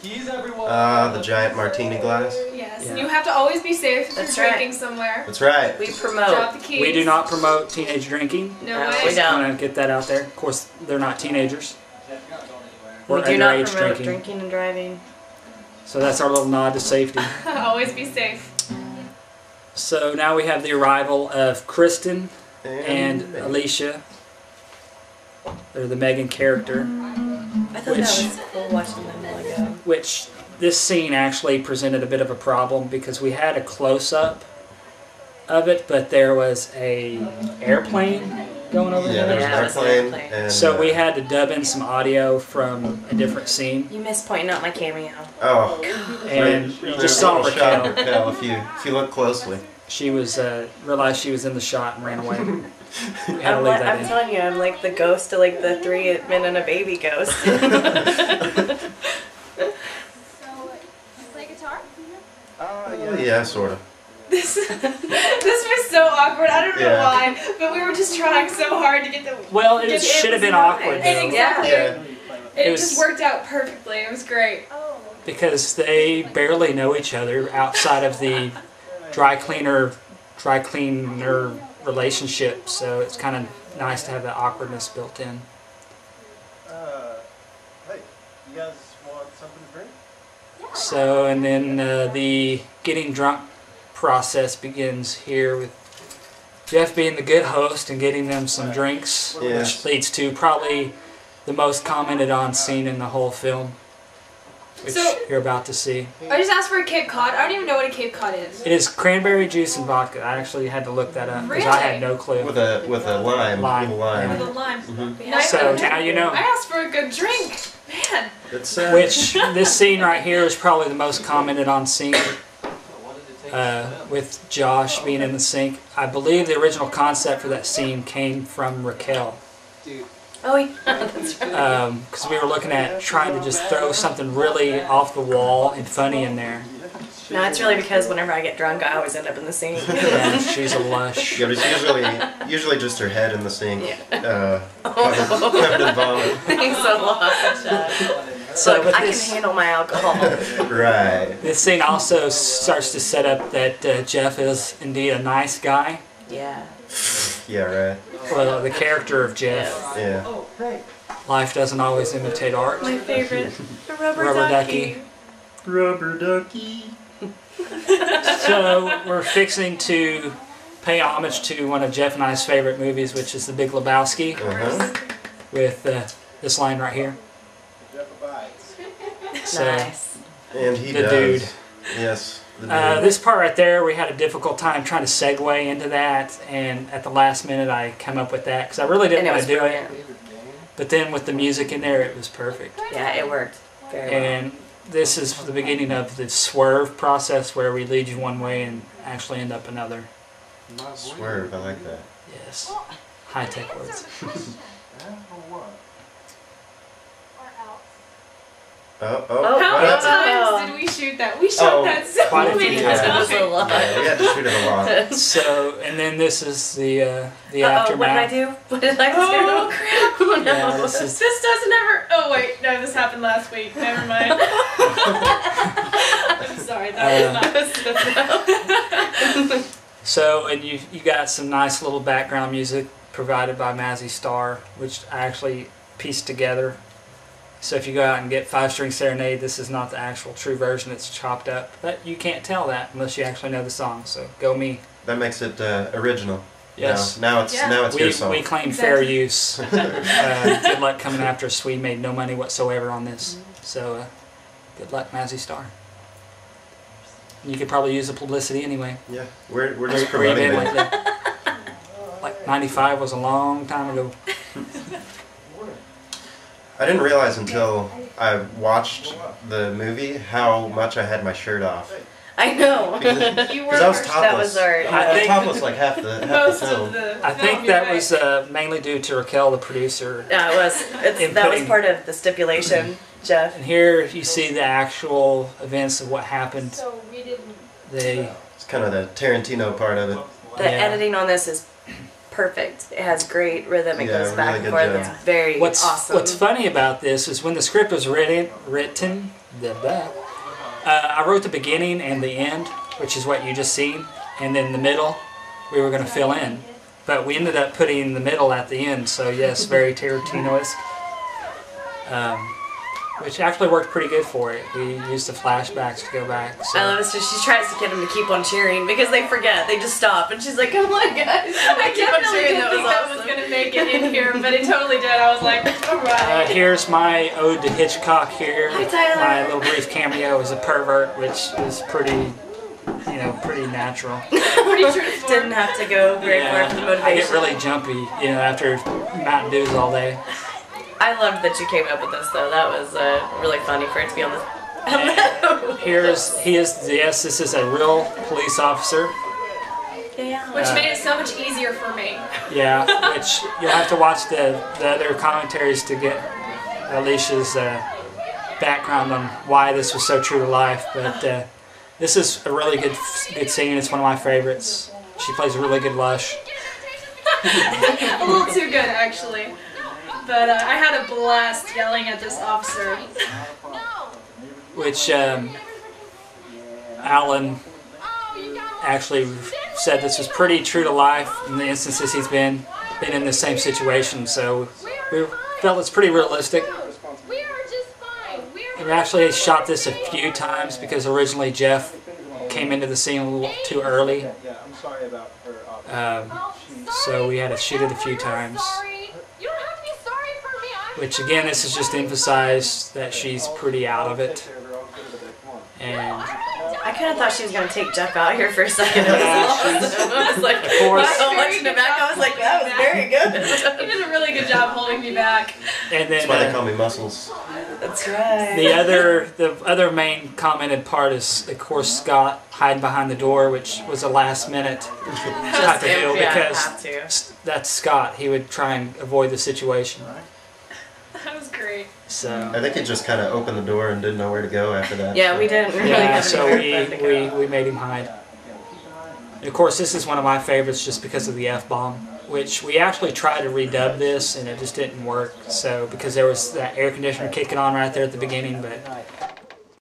The giant martini glass. Yes, Yeah. and you have to always be safe if That's you're right. drinking somewhere. That's right. We Drop promote. the keys. We do not promote teenage drinking. No No, way. we don't. I want to get that out there. Of course, they're not teenagers. Or We do not underage promote drinking. drinking and driving. So that's our little nod to safety. Always be safe. So now we have the arrival of Kristen and Alicia. They're the Megan character. I thought that was cool watching them all ago. Which this scene actually presented a bit of a problem because we had a close-up of it, but there was a airplane going over Yeah, there was there. an it was an airplane. airplane. And, So we had to dub in some audio from a different scene. You missed pointing out my cameo. Oh. And you There's just a saw little shot Raquel. of Raquel if you look closely. She was realized she was in the shot and ran away. We had to leave that I'm in. telling you, I'm like the ghost of like the 3 men and a baby ghost. Play guitar? Yeah, sort of. This was so awkward. I don't know Yeah. why, but we were just trying so hard to get the. Well, it It should have was been nice. awkward And though, exactly. Yeah. It was- just worked out perfectly. It was great. because they barely know each other outside of the dry cleaner relationship. So it's kind of nice to have that awkwardness built in. Hey, you guys want something to drink? So, and then the getting drunk process begins here with Jeff being the good host and getting them some drinks, Yeah. which leads to probably the most commented on scene in the whole film, which So- you're about to see. I just asked for a Cape Cod. I don't even know what a Cape Cod is. It is cranberry juice and vodka. I actually had to look that up because I had no clue. With a lime. Lime, Little lime. With a lime. Mhm. So now you know. I asked for a good drink. Man. It's Which this scene right here is probably the most commented on scene. With Josh being in the sink. I believe the original concept for that scene came from Raquel. Oh, yeah. That's right. Because we were looking at trying to just throw something really off the wall and funny in there. No, it's really because whenever I get drunk, I always end up in the sink. And she's a lush. Yeah, but it's usually just her head in the sink. Yeah. Covered in vomit. Thanks a lot. So, Look, but I can this, handle my alcohol. Right. this scene also starts to set up that Jeff is indeed a nice guy. Yeah. Yeah, right. Well, the character of Jeff. Yeah. Life doesn't always imitate art. My favorite. The rubber, Rubber ducky. Rubber ducky. So we're fixing to pay homage to one of Jeff and I's favorite movies, which is The Big Lebowski, Uh-huh. with this line right here. So, Nice. And he The does. dude. Yes. The dude. this part right there, we had a difficult time trying to segue into that, and at the last minute I come up with that because I really didn't And it want was to do brilliant. it. But then with the music in there, it was perfect. Yeah, it worked very well. And this is the beginning of the swerve process where we lead you one way and actually end up another. Swerve, I like that. Yes. High-tech words. Oh, Oh, How oh, many oh. times did we shoot that? We shot Oh, that so quite a many few times. That was times. a lot. Yeah, we had to shoot it a lot. So, and then this is the Uh-oh, aftermath. what did I do? What did I do? Oh crap! Oh, no. Yeah, this is This doesn't ever. Oh wait, no, this happened last week. Never mind. I'm sorry, that was not. so, and you got some nice little background music provided by Mazzy Star, which I actually pieced together. So if you go out and get 5-String Serenade, this is not the actual true version. It's chopped up, but you can't tell that unless you actually know the song. So go me. That makes it original. Yes. Now it's your song. We claim fair use. Good luck coming after us. We made no money whatsoever on this. So good luck, Mazzy Star. You could probably use the publicity anyway. Yeah, we're just Where you promoting been it. lately? Like 95 was a long time ago. I didn't realize until I watched the movie how much I had my shirt off. I know. You were Because I was first. topless. That was our- I was think- topless like half the Most film. of the. I think film, that you're was right. mainly due to Raquel, the producer. Yeah, it was. That was Inputting. part of the stipulation, Jeff. And here you see the actual events of what happened. So we didn't. They It's kind of the Tarantino part of it. The Yeah. editing on this is perfect. It has great rhythm. It goes back really and good forth. job. It's very awesome. What's funny about this is when the script was written, I wrote the beginning and the end, which is what you just seen, and then the middle we were going to fill in. But we ended up putting the middle at the end, so yes, very Tarantino-esque. Which actually worked pretty good for it. We used the flashbacks to go back. So. I love it. So she tries to get them to keep on cheering because they forget. They just stop, and she's like, "Come on, guys!" I definitely didn't think that was going to make it in here, but it totally did. I was like, all right. Here's my ode to Hitchcock here. Hi, Tyler. My little brief cameo as a pervert, which is pretty natural. Pretty true to form. Didn't have to go very far for the motivation. I get really jumpy, after Mountain Dews all day. I loved that you came up with this, though. That was really funny for it to be on the. This is a real police officer. Yeah. Which made it so much easier for me. Yeah, which you'll have to watch the other commentaries to get Alicia's background on why this was so true to life. But this is a really good scene. It's one of my favorites. She plays a really good Lush. A little too good, actually. But I had a blast yelling at this officer. Which Alan actually said this was pretty true to life in the instances he's been in the same situation. So we felt it's pretty realistic. We actually shot this a few times because originally Jeff came into the scene a little too early. Yeah, I'm sorry about her. So we had to shoot it a few times. Which again, this is just to emphasize that she's pretty out of it. And I kind of thought she was going to take Jeff out here for a second. Yeah, I was like, of course. wow, watching it back, I was like, that was very good. He did a really good job holding me back. and That's why they then call me Muscles. That's right. the other main commented part is, of course, Scott hiding behind the door, which was a last minute type of deal because that's Scott. He would try and avoid the situation. That was great. So. I think he just kind of opened the door and didn't know where to go after that. Yeah, we didn't really Yeah, have so anywhere to go. we made him hide. And of course, this is one of my favorites just because of the F-bomb, which we actually tried to redub this and it just didn't work. So because there was that air conditioner kicking on right there at the beginning, but